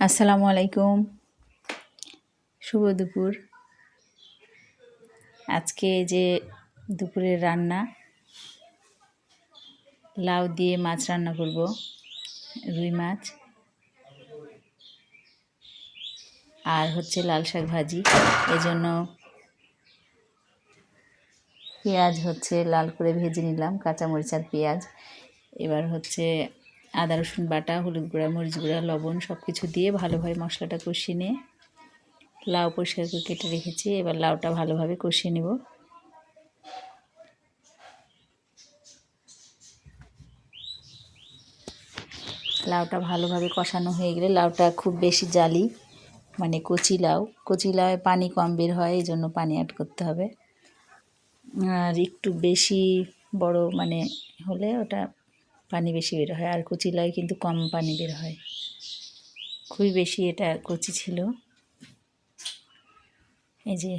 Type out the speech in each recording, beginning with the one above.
আসসালামু আলাইকুম, শুভ দুপুর। আজকে যে দুপুরের রান্না, লাউ দিয়ে মাছ রান্না করব, রুই মাছ, আর হচ্ছে লাল শাক ভাজি। এজন্য পেঁয়াজ হচ্ছে লাল করে ভেজে নিলাম, কাঁচামরিচ আর পেঁয়াজ। এবার হচ্ছে আদা রসুন বাটা, হলুদ গুঁড়া, মরিচ গুঁড়া, লবণ সব কিছু দিয়ে ভালোভাবে মশলাটা কষিয়ে নিয়ে লাউ পরিষ্কার করে কেটে রেখেছি। এবার লাউটা ভালোভাবে কষিয়ে নেব। লাউটা ভালোভাবে কষানো হয়ে গেলে, লাউটা খুব বেশি জালি, মানে কচি লাউয়ে পানি কম বের হয়, এই জন্য পানি অ্যাড করতে হবে। আর একটু বেশি বড় মানে হলে ওটা পানি বেশি বের হয়, আর কচি লাউয়ে কিন্তু কম পানি বের হয়। খুবই বেশি এটা কচি ছিল। এই যে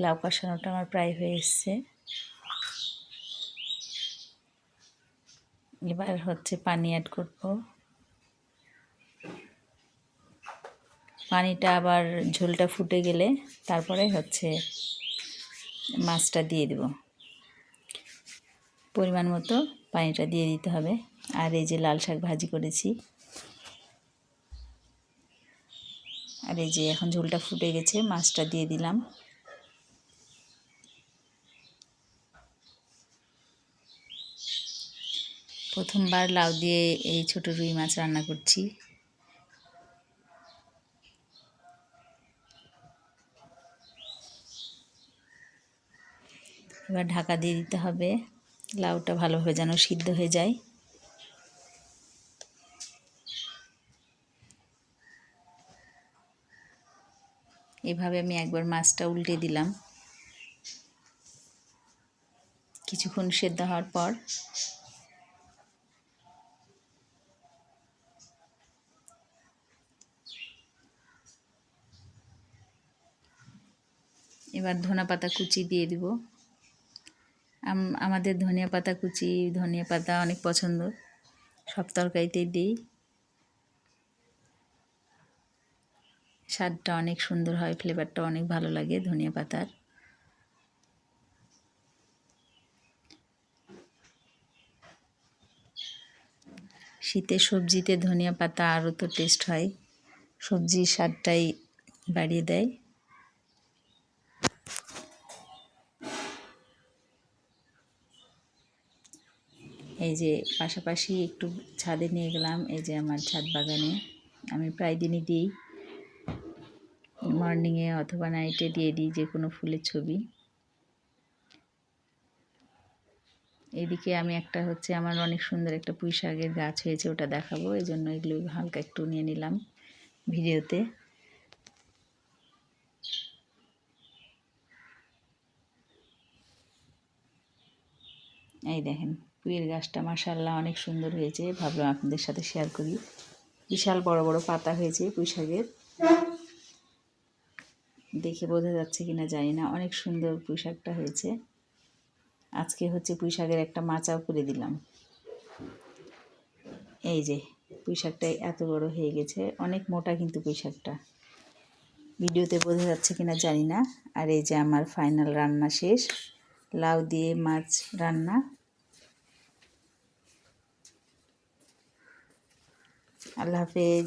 লাউ কষানোটা আমার প্রায় হয়ে এসছে। এবার হচ্ছে পানি অ্যাড করব। পানিটা আবার ঝোলটা ফুটে গেলে তারপরে হচ্ছে মাছটা দিয়ে দেব। পরিমাণ মতো পানিটা দিয়ে দিতে হবে। আর এই যে লাল শাক ভাজি করেছি, আর এই যে এখন ঝোলটা ফুটে গেছে, মাছটা দিয়ে দিলাম। প্রথমবার লাউ দিয়ে এই ছোট রুই মাছ রান্না করছি। এবার ঢাকা দিয়ে দিতে হবে, লাউটা ভালোভাবে যেন সিদ্ধ হয়ে যায়। এভাবে আমি একবার মাছটা উল্টে দিলাম। কিছুক্ষণ সেদ্ধ হওয়ার পর এবার ধনেপাতা কুচি দিয়ে দিব। আমাদের ধনিয়া পাতা কুচি, ধনিয়া পাতা অনেক পছন্দ, সব তরকারিতেই দিই। স্বাদটা অনেক সুন্দর হয়, ফ্লেভারটা অনেক ভালো লাগে ধনিয়া পাতার। শীতের সবজিতে ধনিয়া পাতা আরও তো টেস্ট হয়, সবজির স্বাদটাই বাড়িয়ে দেয়। এই যে পাশাপাশি একটু ছাদে নিয়ে গেলাম, এই যে আমার ছাদ বাগানে আমি প্রায় দিনই দিই, মর্নিংয়ে অথবা নাইটে দিয়ে দিই যে কোনো ফুলের ছবি। এদিকে আমি একটা হচ্ছে আমার অনেক সুন্দর একটা পুঁই শাকের গাছ হয়েছে, ওটা দেখাবো, এই জন্য এগুলো হালকা একটু নিয়ে নিলাম ভিডিওতে। এই দেখেন পুঁইয়ের গাছটা মাশাআল্লাহ অনেক সুন্দর হয়েছে, ভাবলাম আপনাদের সাথে শেয়ার করি। বিশাল বড় বড় পাতা হয়েছে পুঁই শাকের, দেখে বোঝা যাচ্ছে কিনা জানি না, অনেক সুন্দর পুঁই শাকটা হয়েছে। আজকে হচ্ছে পুঁই শাকের একটা মাচাও করে দিলাম। এই যে পুঁই শাকটা এত বড় হয়ে গেছে, অনেক মোটা কিন্তু পুঁই শাকটা, ভিডিওতে বোঝা যাচ্ছে কিনা জানি না। আর এই যে আমার ফাইনাল রান্না শেষ, লাউ দিয়ে মাছ রান্না। আল্লাহ হাফেজ।